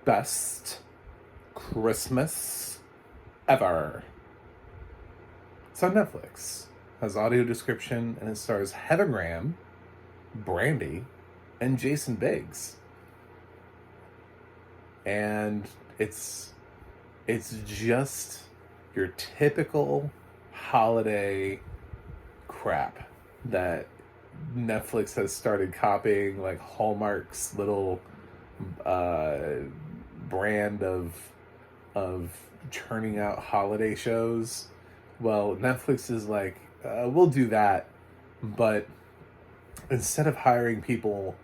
best Christmas ever. It's on Netflix. Has audio description and it stars Heather Graham, Brandy, and Jason Biggs. And it's just your typical holiday crap that Netflix has started copying, like Hallmark's little brand of churning out holiday shows. Well, Netflix is like, we'll do that, but instead of hiring people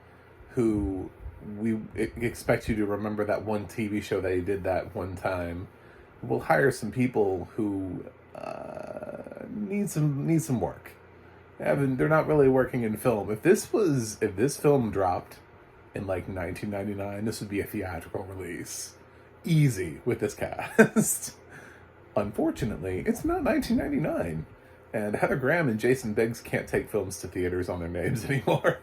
who we expect you to remember that one TV show that you did that one time, we'll hire some people who need some work. They're not really working in film. If this film dropped in like 1999, this would be a theatrical release, easy with this cast. Unfortunately, it's not 1999, and Heather Graham and Jason Biggs can't take films to theaters on their names anymore.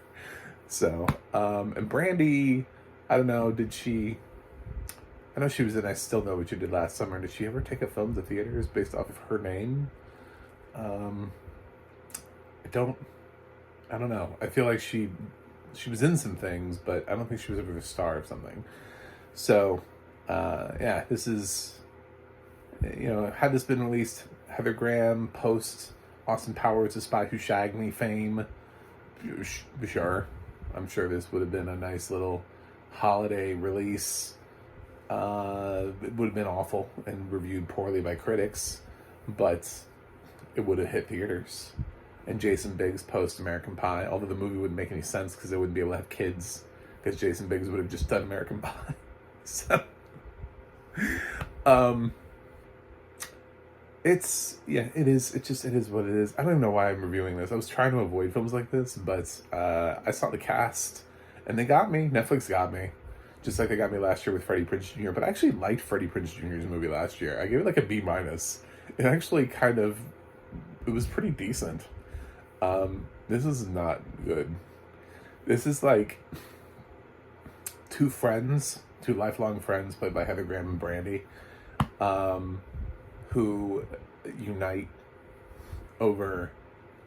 So, and Brandy, I don't know, I know she was in I Still Know What You Did Last Summer. Did she ever take a film to theaters based off of her name? I don't know. I feel like she was in some things, but I don't think she was ever a star of something. So, yeah, this is, had this been released, Heather Graham post Austin Powers' The Spy Who Shagged Me fame, sure. I'm sure this would have been a nice little holiday release. It would have been awful and reviewed poorly by critics, but it would have hit theaters. And Jason Biggs post American Pie, although the movie wouldn't make any sense because they wouldn't be able to have kids, because Jason Biggs would have just done American Pie. So, it is what it is. I don't even know why I'm reviewing this. I was trying to avoid films like this, but I saw the cast and they got me. Netflix got me, just like they got me last year with Freddie Prinze Jr. But I actually liked Freddie Prinze Jr.'s movie last year. I gave it like a B-. It actually it was pretty decent. This is not good. This is like two lifelong friends played by Heather Graham and Brandy, who unite over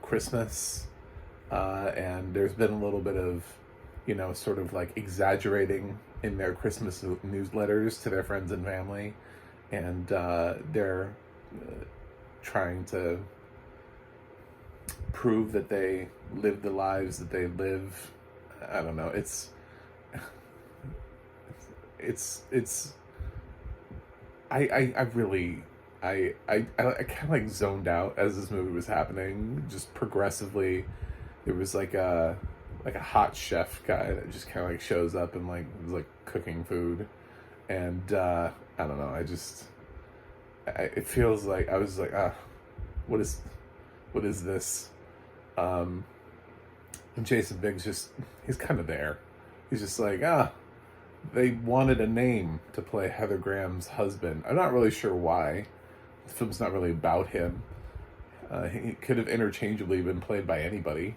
Christmas, and there's been a little bit of, sort of like exaggerating in their Christmas newsletters to their friends and family, and they're trying to prove that they live the lives that they live. I don't know. I really kind of like zoned out as this movie was happening. Just progressively, there was like a hot chef guy that just kind of like shows up and like was like cooking food, and I don't know. It feels like I was like, what is this? And Jason Biggs he's kind of there. He's just like, they wanted a name to play Heather Graham's husband. I'm not really sure why. The film's not really about him. He could have interchangeably been played by anybody.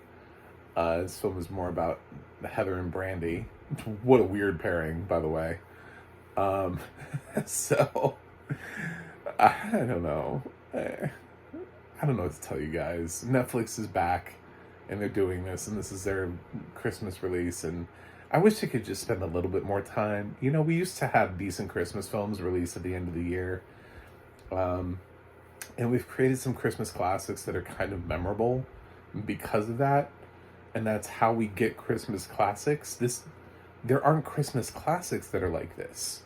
This film is more about Heather and Brandy. What a weird pairing, by the way. So, I don't know. I don't know what to tell you guys. Netflix is back, and they're doing this, and this is their Christmas release, and I wish they could just spend a little bit more time. We used to have decent Christmas films released at the end of the year, and we've created some Christmas classics that are kind of memorable because of that, and that's how we get Christmas classics. There aren't Christmas classics that are like this.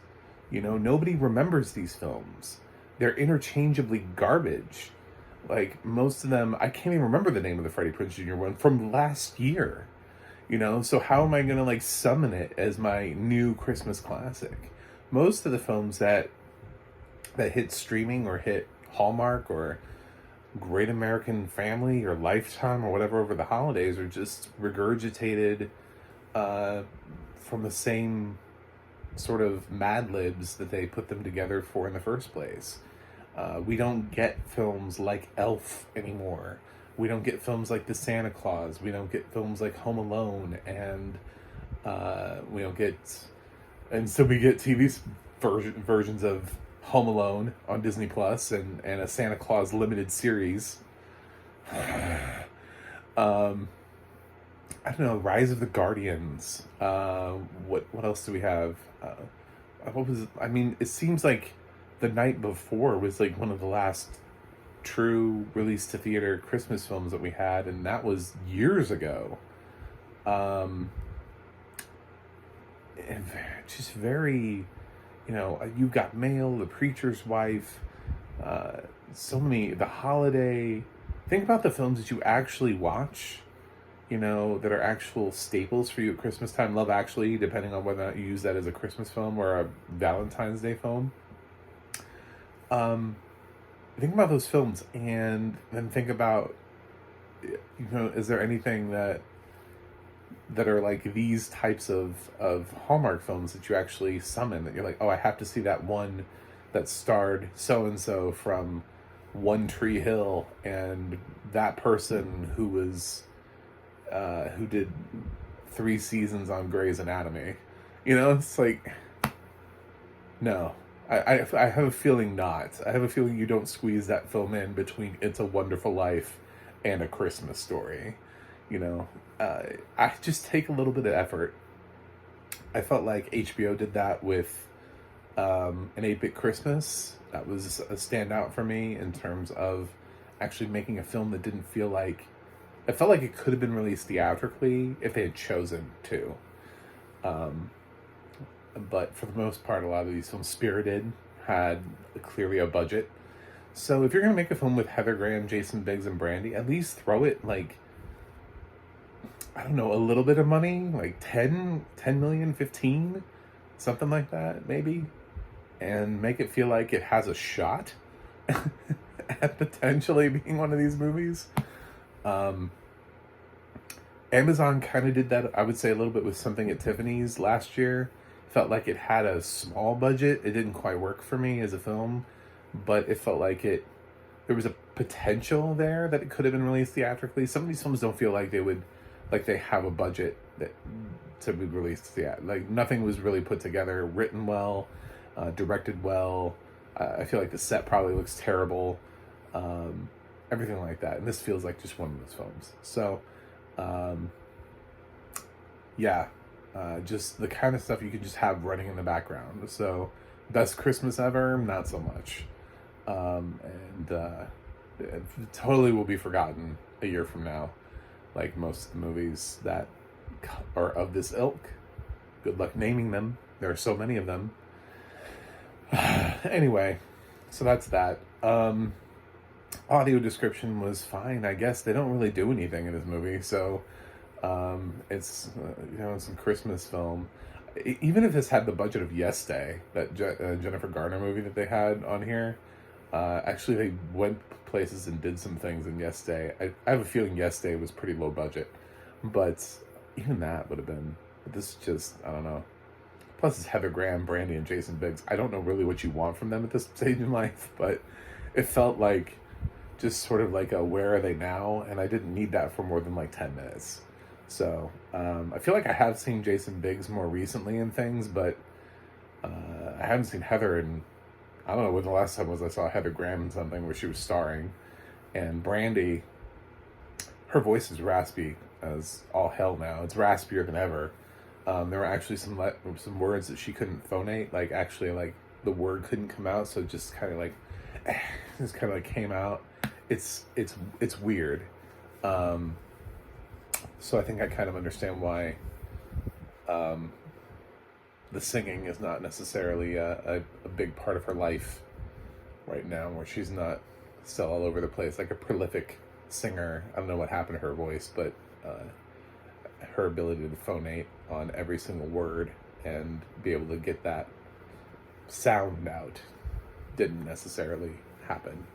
Nobody remembers these films. They're interchangeably garbage. Like, most of them, I can't even remember the name of the Freddie Prinze Jr. one from last year. So how am I going to, like, summon it as my new Christmas classic? Most of the films that hit streaming or hit Hallmark or Great American Family or Lifetime or whatever over the holidays are just regurgitated from the same sort of Mad Libs that they put them together for in the first place. We don't get films like Elf anymore. We don't get films like The Santa Claus. We don't get films like Home Alone, and we don't get And so we get versions of Home Alone on Disney Plus and a Santa Claus limited series. um, I don't know, Rise of the Guardians. What else do we have? What was? I mean, it seems like The Night Before was like one of the last true release to theater Christmas films that we had, and that was years ago. And just very, You've Got Mail, The Preacher's Wife, so many, The Holiday. Think about the films that you actually watch, that are actual staples for you at Christmas time. Love Actually, depending on whether or not you use that as a Christmas film or a Valentine's Day film. Think about those films and then think about, is there anything that are like these types of Hallmark films that you actually summon, that you're like, oh, I have to see that one that starred so-and-so from One Tree Hill and that person who was who did 3 seasons on Grey's Anatomy. It's like, no. I have a feeling not. I have a feeling you don't squeeze that film in between It's a Wonderful Life and A Christmas Story. I just take a little bit of effort. I felt like HBO did that with an 8-Bit Christmas. That was a standout for me in terms of actually making a film that didn't feel like... It felt like it could have been released theatrically if they had chosen to. But for the most part, a lot of these films, Spirited, had clearly a budget. So if you're going to make a film with Heather Graham, Jason Biggs, and Brandy, at least throw it like, I don't know, a little bit of money, like 10 million, 15, something like that, maybe. And make it feel like it has a shot at potentially being one of these movies. Amazon kind of did that, I would say, a little bit with Something at Tiffany's last year. Felt like it had a small budget. It didn't quite work for me as a film, but it felt like there was a potential there that it could have been released theatrically. Some of these films don't feel like they have a budget to be released like nothing was really put together, written well, directed well. I feel like the set probably looks terrible, everything like that. And this feels like just one of those films. So, yeah. Just the kind of stuff you could just have running in the background. So, best Christmas ever? Not so much. It totally will be forgotten a year from now. Like most of the movies that are of this ilk. Good luck naming them. There are so many of them. Anyway, so that's that. Audio description was fine. I guess they don't really do anything in this movie, so... it's it's a Christmas film. Even if this had the budget of Yes Day, that Jennifer Garner movie that they had on here, actually they went places and did some things in Yes Day. I have a feeling Yes Day was pretty low budget, but even that would have been. This just, I don't know. Plus it's Heather Graham, Brandy, and Jason Biggs. I don't know really what you want from them at this stage in life, but it felt like just sort of like a where are they now, and I didn't need that for more than like 10 minutes. So, I feel like I have seen Jason Biggs more recently in things, but I haven't seen Heather in, I don't know when the last time was I saw Heather Graham in something where she was starring. And Brandy, her voice is raspy as all hell now. It's raspier than ever. There were actually some words that she couldn't phonate, like actually like the word couldn't come out, so it just kind of like, just kind of like came out. It's weird. So I think I kind of understand why the singing is not necessarily a big part of her life right now, where she's not still all over the place, like a prolific singer. I don't know what happened to her voice, but her ability to phonate on every single word and be able to get that sound out didn't necessarily happen.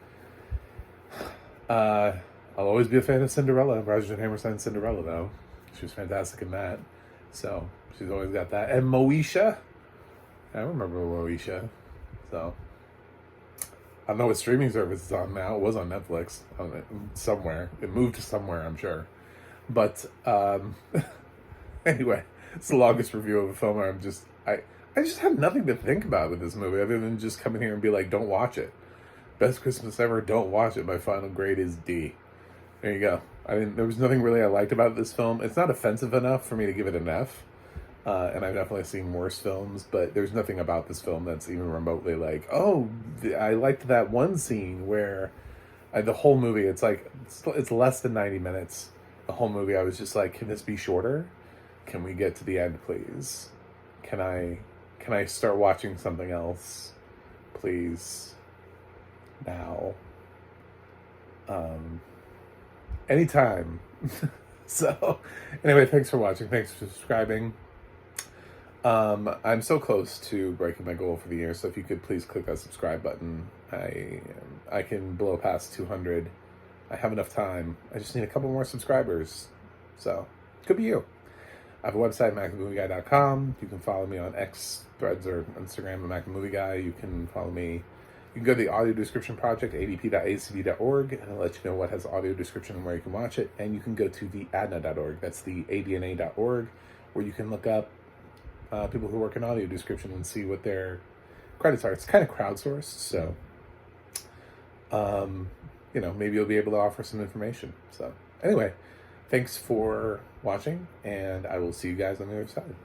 I'll always be a fan of Cinderella. Roger Hammerstein's Cinderella, though. She was fantastic in that. So, she's always got that. And Moesha. I remember Moesha. So, I don't know what streaming service it's on now. It was on Netflix. Somewhere. It moved to somewhere, I'm sure. But, anyway. It's the longest review of a film where I just had nothing to think about with this movie other than just come in here and be like, don't watch it. Best Christmas ever, don't watch it. My final grade is D. There you go. I mean, there was nothing really I liked about this film. It's not offensive enough for me to give it an F. And I've definitely seen worse films, but there's nothing about this film that's even remotely like, oh, I liked that one scene where the whole movie, it's less than 90 minutes. The whole movie, I was just like, can this be shorter? Can we get to the end, please? Can I start watching something else, please? Now. Anytime. So, anyway, thanks for watching. Thanks for subscribing. I'm so close to breaking my goal for the year, so if you could please click that subscribe button. I can blow past 200. I have enough time. I just need a couple more subscribers. So, could be you. I have a website, MacTheMovieGuy.com. You can follow me on X, Threads, or Instagram at MacTheMovieGuy. You can follow me. You can go to the audio description project, adp.acb.org, and I'll let you know what has audio description and where you can watch it. And you can go to the ADNA.org. That's the ADNA.org, where you can look up people who work in audio description and see what their credits are. It's kind of crowdsourced, so maybe you'll be able to offer some information. So anyway, thanks for watching, and I will see you guys on the other side.